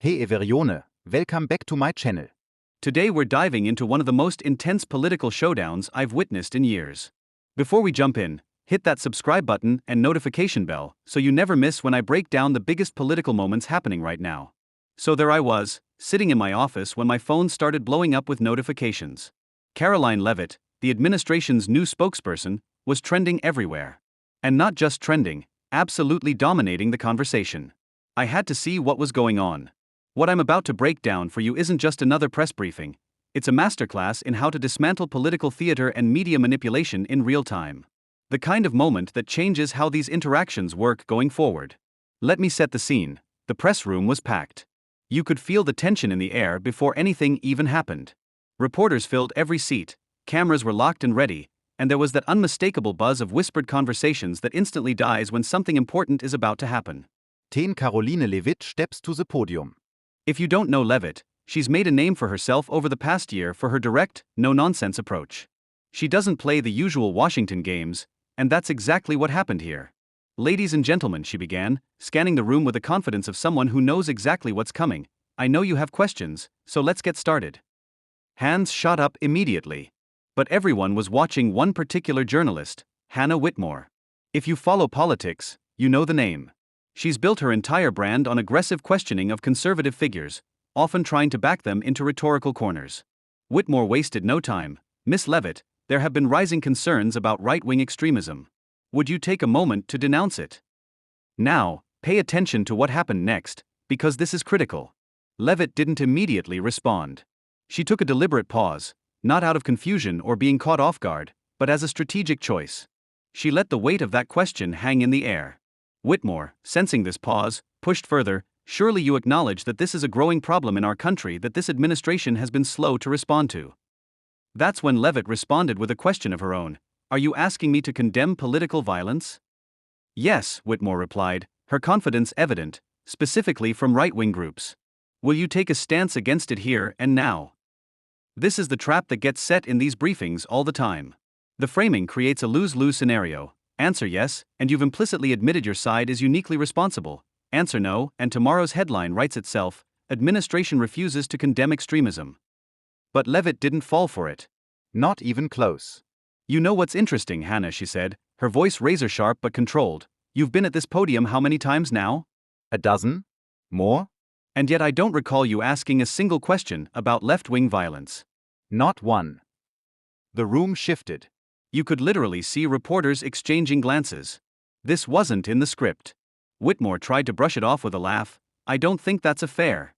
Hey Everione, welcome back to my channel. Today we're diving into one of the most intense political showdowns I've witnessed in years. Before we jump in, hit that subscribe button and notification bell so you never miss when I break down the biggest political moments happening right now. So there I was, sitting in my office when my phone started blowing up with notifications. Caroline Levit, the administration's new spokesperson, was trending everywhere. And not just trending, absolutely dominating the conversation. I had to see what was going on. What I'm about to break down for you isn't just another press briefing, it's a masterclass in how to dismantle political theater and media manipulation in real time. The kind of moment that changes how these interactions work going forward. Let me set the scene. The press room was packed. You could feel the tension in the air before anything even happened. Reporters filled every seat, cameras were locked and ready, and there was that unmistakable buzz of whispered conversations that instantly dies when something important is about to happen. Caroline Leavitt steps to the podium. If you don't know Levit, she's made a name for herself over the past year for her direct, no-nonsense approach. She doesn't play the usual Washington games, and that's exactly what happened here. Ladies and gentlemen, she began, scanning the room with the confidence of someone who knows exactly what's coming. I know you have questions, so let's get started. Hands shot up immediately. But everyone was watching one particular journalist, Hannah Whitmore. If you follow politics, you know the name. She's built her entire brand on aggressive questioning of conservative figures, often trying to back them into rhetorical corners. Whitmore wasted no time. Miss Levit, there have been rising concerns about right-wing extremism. Would you take a moment to denounce it? Now, pay attention to what happened next, because this is critical. Levit didn't immediately respond. She took a deliberate pause, not out of confusion or being caught off guard, but as a strategic choice. She let the weight of that question hang in the air. Whitmore, sensing this pause, pushed further. Surely you acknowledge that this is a growing problem in our country that this administration has been slow to respond to. That's when Levit responded with a question of her own. Are you asking me to condemn political violence? Yes, Whitmore replied, her confidence evident, specifically from right-wing groups. Will you take a stance against it here and now? This is the trap that gets set in these briefings all the time. The framing creates a lose-lose scenario. Answer yes, and you've implicitly admitted your side is uniquely responsible. Answer no, and tomorrow's headline writes itself, administration refuses to condemn extremism. But Levit didn't fall for it. Not even close. You know what's interesting, Hannah, she said, her voice razor-sharp but controlled. You've been at this podium how many times now? A dozen? More? And yet I don't recall you asking a single question about left-wing violence. Not one. The room shifted. You could literally see reporters exchanging glances. This wasn't in the script. Whitmore tried to brush it off with a laugh. I don't think that's fair.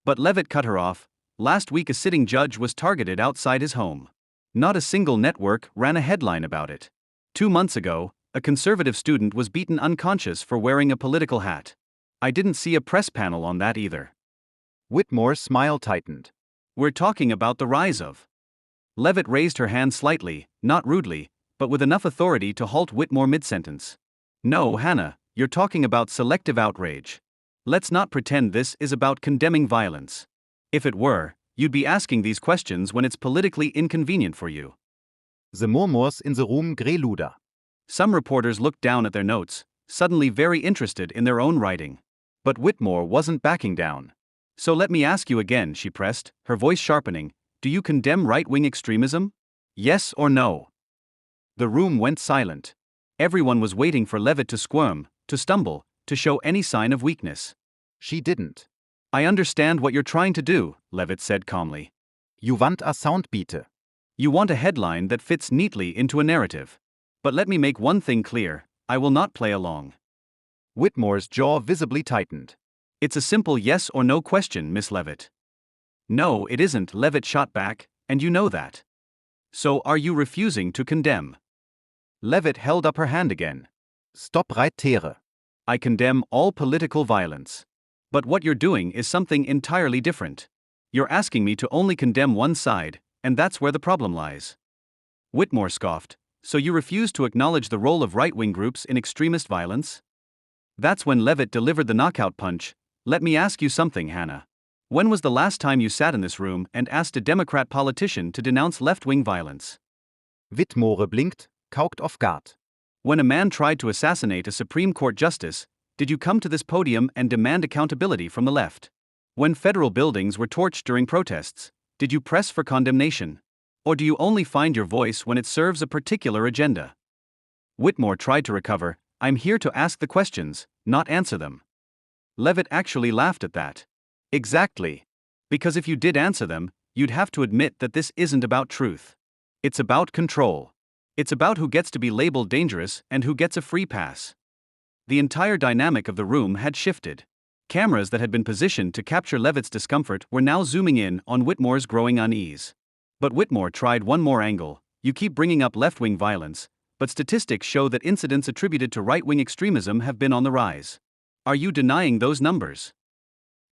But Levit cut her off. Last week a sitting judge was targeted outside his home. Not a single network ran a headline about it. 2 months ago, a conservative student was beaten unconscious for wearing a political hat. I didn't see a press panel on that either. Whitmore's smile tightened. We're talking about the rise of. Levit raised her hand slightly, not rudely, but with enough authority to halt Whitmore mid-sentence. No, Hannah, you're talking about selective outrage. Let's not pretend this is about condemning violence. If it were, you'd be asking these questions when it's politically inconvenient for you. The murmurs in the room grew louder. Some reporters looked down at their notes, suddenly very interested in their own writing. But Whitmore wasn't backing down. So let me ask you again, she pressed, her voice sharpening. Do you condemn right-wing extremism? Yes or no? The room went silent. Everyone was waiting for Levit to squirm, to stumble, to show any sign of weakness. She didn't. I understand what you're trying to do, Levit said calmly. You want a soundbite. You want a headline that fits neatly into a narrative. But let me make one thing clear, I will not play along. Whitmore's jaw visibly tightened. It's a simple yes or no question, Miss Levit. No, it isn't, Levit shot back, and you know that. So are you refusing to condemn? Levit held up her hand again. Stop right there. I condemn all political violence. But what you're doing is something entirely different. You're asking me to only condemn one side, and that's where the problem lies. Whitmore scoffed. So you refuse to acknowledge the role of right-wing groups in extremist violence? That's when Levit delivered the knockout punch. Let me ask you something, Hannah. When was the last time you sat in this room and asked a Democrat politician to denounce left-wing violence? Whitmore blinked, caught off guard. When a man tried to assassinate a Supreme Court justice, did you come to this podium and demand accountability from the left? When federal buildings were torched during protests, did you press for condemnation? Or do you only find your voice when it serves a particular agenda? Whitmore tried to recover. I'm here to ask the questions, not answer them. Levitt actually laughed at that. Exactly. Because if you did answer them, you'd have to admit that this isn't about truth. It's about control. It's about who gets to be labeled dangerous and who gets a free pass. The entire dynamic of the room had shifted. Cameras that had been positioned to capture Levitt's discomfort were now zooming in on Whitmore's growing unease. But Whitmore tried one more angle. You keep bringing up left-wing violence, but statistics show that incidents attributed to right-wing extremism have been on the rise. Are you denying those numbers?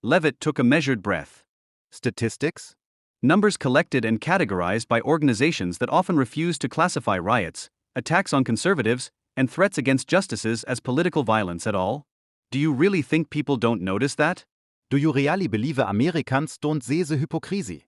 Levitt took a measured breath. Statistics? Numbers collected and categorized by organizations that often refuse to classify riots, attacks on conservatives, and threats against justices as political violence at all? Do you really think people don't notice that? Do you really believe Americans don't see the hypocrisy?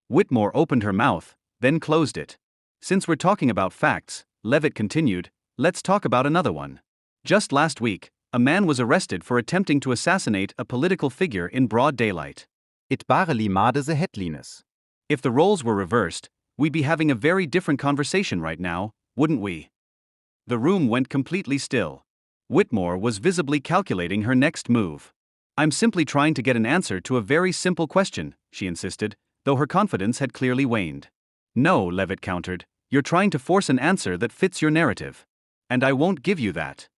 Whitmore opened her mouth, then closed it. Since we're talking about facts, Levitt continued, let's talk about another one. Just last week, a man was arrested for attempting to assassinate a political figure in broad daylight. It barely made the headlines. If the roles were reversed, we'd be having a very different conversation right now, wouldn't we? The room went completely still. Whitmore was visibly calculating her next move. I'm simply trying to get an answer to a very simple question, she insisted, though her confidence had clearly waned. No, Levitt countered, you're trying to force an answer that fits your narrative. And I won't give you that.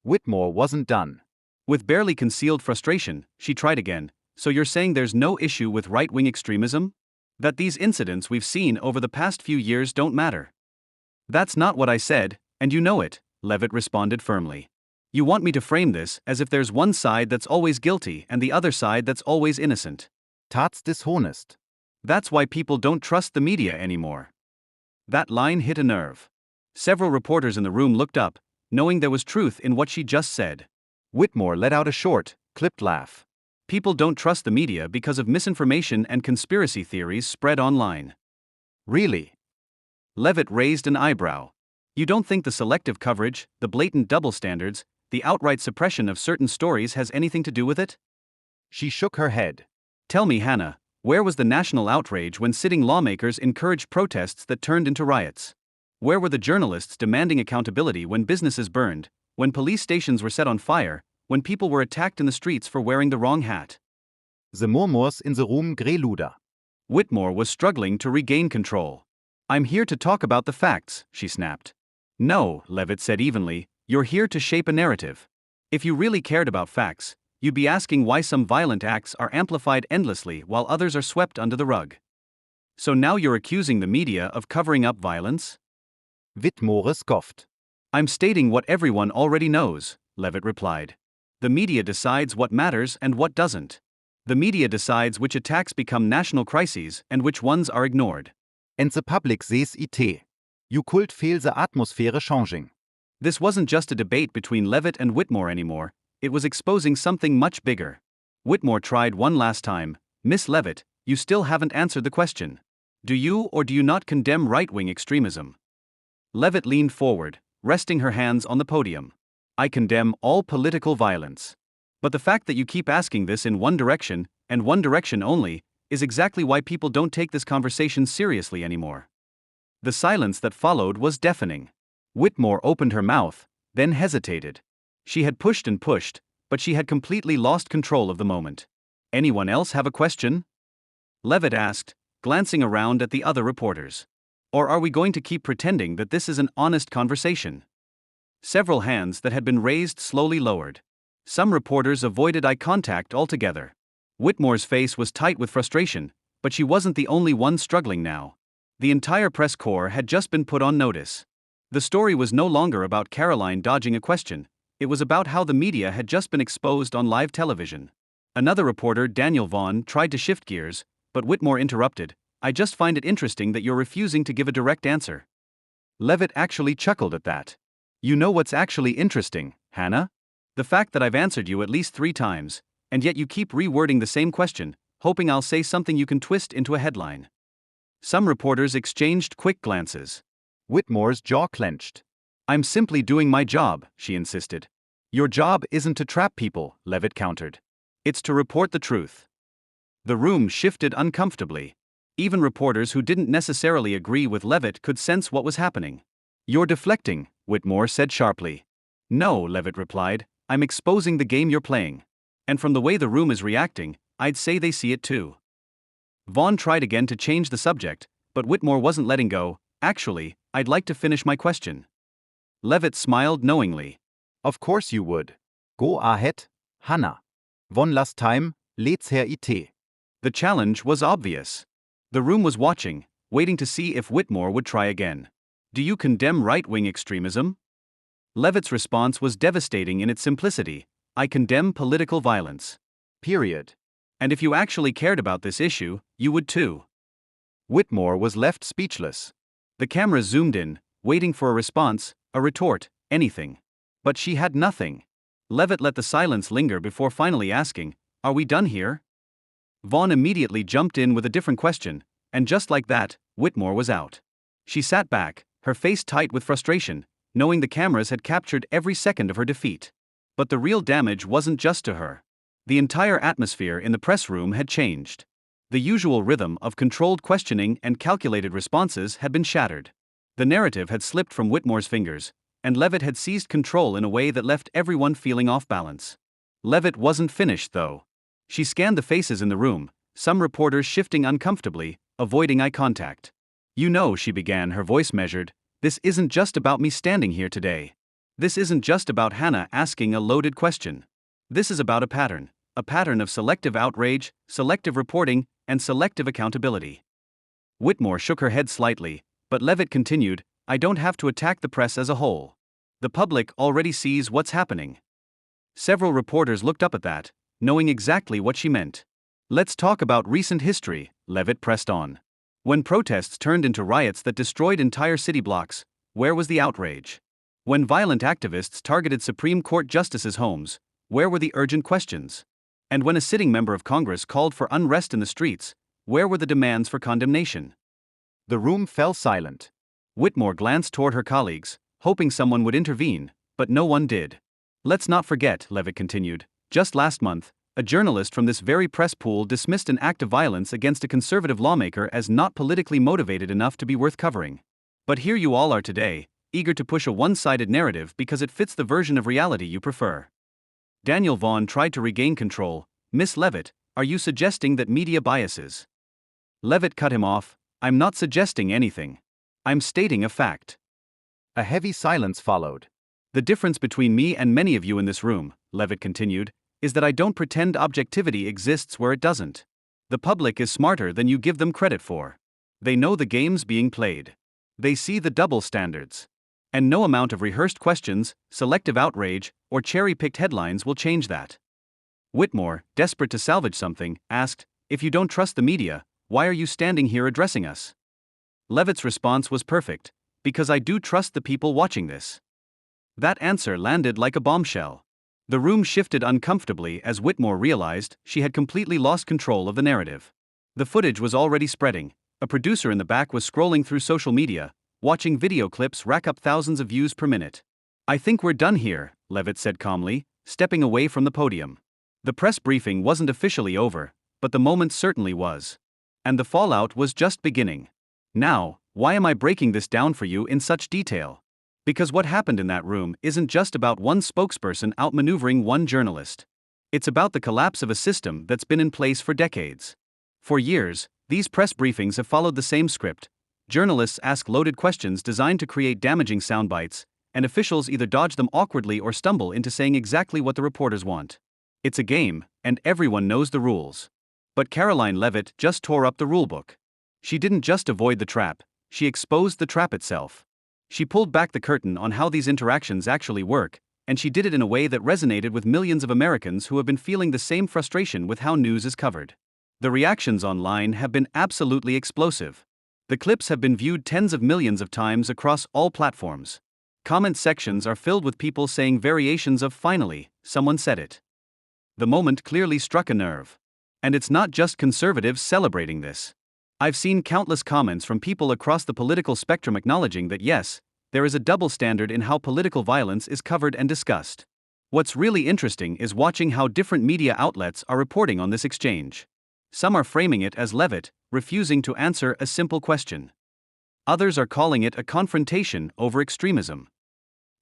Whitmore wasn't done. With barely concealed frustration, she tried again. So you're saying there's no issue with right-wing extremism? That these incidents we've seen over the past few years don't matter? That's not what I said, and you know it, Levitt responded firmly. You want me to frame this as if there's one side that's always guilty and the other side that's always innocent. That's dishonest. That's why people don't trust the media anymore. That line hit a nerve. Several reporters in the room looked up, knowing there was truth in what she just said. Whitmore let out a short, clipped laugh. People don't trust the media because of misinformation and conspiracy theories spread online. Really? Levitt raised an eyebrow. You don't think the selective coverage, the blatant double standards, the outright suppression of certain stories has anything to do with it? She shook her head. Tell me, Hannah, where was the national outrage when sitting lawmakers encouraged protests that turned into riots? Where were the journalists demanding accountability when businesses burned, when police stations were set on fire, when people were attacked in the streets for wearing the wrong hat? The murmurs in the room grew louder. Whitmore was struggling to regain control. I'm here to talk about the facts, she snapped. No, Levitt said evenly, you're here to shape a narrative. If you really cared about facts, you'd be asking why some violent acts are amplified endlessly while others are swept under the rug. So now you're accusing the media of covering up violence? Whitmore scoffed. I'm stating what everyone already knows, Levitt replied. The media decides what matters and what doesn't. The media decides which attacks become national crises and which ones are ignored. And the public sees it. You could feel the atmosphere changing. This wasn't just a debate between Levitt and Whitmore anymore, it was exposing something much bigger. Whitmore tried one last time. Miss Levitt, you still haven't answered the question. Do you or do you not condemn right-wing extremism? Levitt leaned forward, resting her hands on the podium. I condemn all political violence. But the fact that you keep asking this in one direction, and one direction only, is exactly why people don't take this conversation seriously anymore. The silence that followed was deafening. Whitmore opened her mouth, then hesitated. She had pushed and pushed, but she had completely lost control of the moment. Anyone else have a question? Levitt asked, glancing around at the other reporters. Or are we going to keep pretending that this is an honest conversation? Several hands that had been raised slowly lowered. Some reporters avoided eye contact altogether. Whitmore's face was tight with frustration, but she wasn't the only one struggling now. The entire press corps had just been put on notice. The story was no longer about Caroline dodging a question, it was about how the media had just been exposed on live television. Another reporter, Daniel Vaughn, tried to shift gears, but Whitmore interrupted. I just find it interesting that you're refusing to give a direct answer. Levitt actually chuckled at that. You know what's actually interesting, Hannah? The fact that I've answered you at least 3 times, and yet you keep rewording the same question, hoping I'll say something you can twist into a headline. Some reporters exchanged quick glances. Whitmore's jaw clenched. I'm simply doing my job, she insisted. Your job isn't to trap people, Levitt countered. It's to report the truth. The room shifted uncomfortably. Even reporters who didn't necessarily agree with Levitt could sense what was happening. "You're deflecting," Whitmore said sharply. "No," Levitt replied, "I'm exposing the game you're playing. And from the way the room is reacting, I'd say they see it too." Vaughn tried again to change the subject, but Whitmore wasn't letting go. "Actually, I'd like to finish my question." Levitt smiled knowingly. Of course you would. Go ahead, Hannah. One last time, let's hear it. The challenge was obvious. The room was watching, waiting to see if Whitmore would try again. "Do you condemn right-wing extremism?" Levitt's response was devastating in its simplicity. "I condemn political violence. Period. And if you actually cared about this issue, you would too." Whitmore was left speechless. The camera zoomed in, waiting for a response, a retort, anything. But she had nothing. Levitt let the silence linger before finally asking, "Are we done here?" Vaughn immediately jumped in with a different question, and just like that, Whitmore was out. She sat back, her face tight with frustration, knowing the cameras had captured every second of her defeat. But the real damage wasn't just to her. The entire atmosphere in the press room had changed. The usual rhythm of controlled questioning and calculated responses had been shattered. The narrative had slipped from Whitmore's fingers, and Levitt had seized control in a way that left everyone feeling off balance. Levitt wasn't finished, though. She scanned the faces in the room, some reporters shifting uncomfortably, avoiding eye contact. "You know," she began, her voice measured, "this isn't just about me standing here today. This isn't just about Hannah asking a loaded question. This is about a pattern of selective outrage, selective reporting, and selective accountability." Whitmore shook her head slightly, but Levitt continued, "I don't have to attack the press as a whole. The public already sees what's happening." Several reporters looked up at that, knowing exactly what she meant. "Let's talk about recent history," Levitt pressed on. "When protests turned into riots that destroyed entire city blocks, where was the outrage? When violent activists targeted Supreme Court justices' homes, where were the urgent questions? And when a sitting member of Congress called for unrest in the streets, where were the demands for condemnation?" The room fell silent. Whitmore glanced toward her colleagues, hoping someone would intervene, but no one did. "Let's not forget," Levitt continued, "just last month, a journalist from this very press pool dismissed an act of violence against a conservative lawmaker as not politically motivated enough to be worth covering. But here you all are today, eager to push a one-sided narrative because it fits the version of reality you prefer." Daniel Vaughn tried to regain control. "Miss Levitt, are you suggesting that media biases?" Levitt cut him off. "I'm not suggesting anything. I'm stating a fact." A heavy silence followed. "The difference between me and many of you in this room," Levitt continued, "is that I don't pretend objectivity exists where it doesn't. The public is smarter than you give them credit for. They know the game's being played. They see the double standards. And no amount of rehearsed questions, selective outrage, or cherry-picked headlines will change that." Whitmore, desperate to salvage something, asked, "If you don't trust the media, why are you standing here addressing us?" Levitt's response was perfect, "Because I do trust the people watching this." That answer landed like a bombshell. The room shifted uncomfortably as Whitmore realized she had completely lost control of the narrative. The footage was already spreading. A producer in the back was scrolling through social media, watching video clips rack up thousands of views per minute. "I think we're done here," Levitt said calmly, stepping away from the podium. The press briefing wasn't officially over, but the moment certainly was. And the fallout was just beginning. Now, why am I breaking this down for you in such detail? Because what happened in that room isn't just about one spokesperson outmaneuvering one journalist. It's about the collapse of a system that's been in place for decades. For years, these press briefings have followed the same script. Journalists ask loaded questions designed to create damaging soundbites, and officials either dodge them awkwardly or stumble into saying exactly what the reporters want. It's a game, and everyone knows the rules. But Caroline Levit just tore up the rulebook. She didn't just avoid the trap, she exposed the trap itself. She pulled back the curtain on how these interactions actually work, and she did it in a way that resonated with millions of Americans who have been feeling the same frustration with how news is covered. The reactions online have been absolutely explosive. The clips have been viewed tens of millions of times across all platforms. Comment sections are filled with people saying variations of "finally, someone said it." The moment clearly struck a nerve. And it's not just conservatives celebrating this. I've seen countless comments from people across the political spectrum acknowledging that yes, there is a double standard in how political violence is covered and discussed. What's really interesting is watching how different media outlets are reporting on this exchange. Some are framing it as Levit, refusing to answer a simple question. Others are calling it a confrontation over extremism.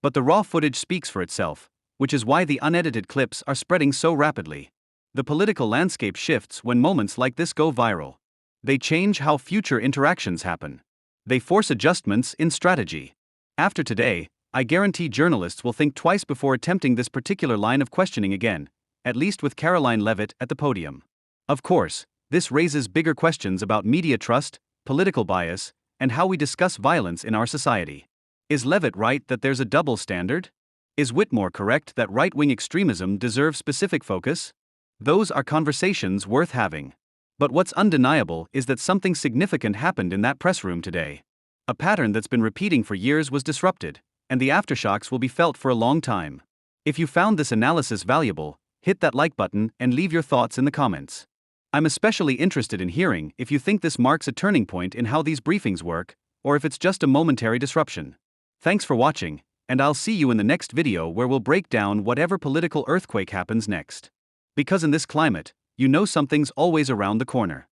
But the raw footage speaks for itself, which is why the unedited clips are spreading so rapidly. The political landscape shifts when moments like this go viral. They change how future interactions happen. They force adjustments in strategy. After today, I guarantee journalists will think twice before attempting this particular line of questioning again, at least with Caroline Levit at the podium. Of course, this raises bigger questions about media trust, political bias, and how we discuss violence in our society. Is Levit right that there's a double standard? Is Whitmore correct that right-wing extremism deserves specific focus? Those are conversations worth having. But what's undeniable is that something significant happened in that press room today. A pattern that's been repeating for years was disrupted, and the aftershocks will be felt for a long time. If you found this analysis valuable, hit that like button and leave your thoughts in the comments. I'm especially interested in hearing if you think this marks a turning point in how these briefings work, or if it's just a momentary disruption. Thanks for watching, and I'll see you in the next video where we'll break down whatever political earthquake happens next. Because in this climate, you know something's always around the corner.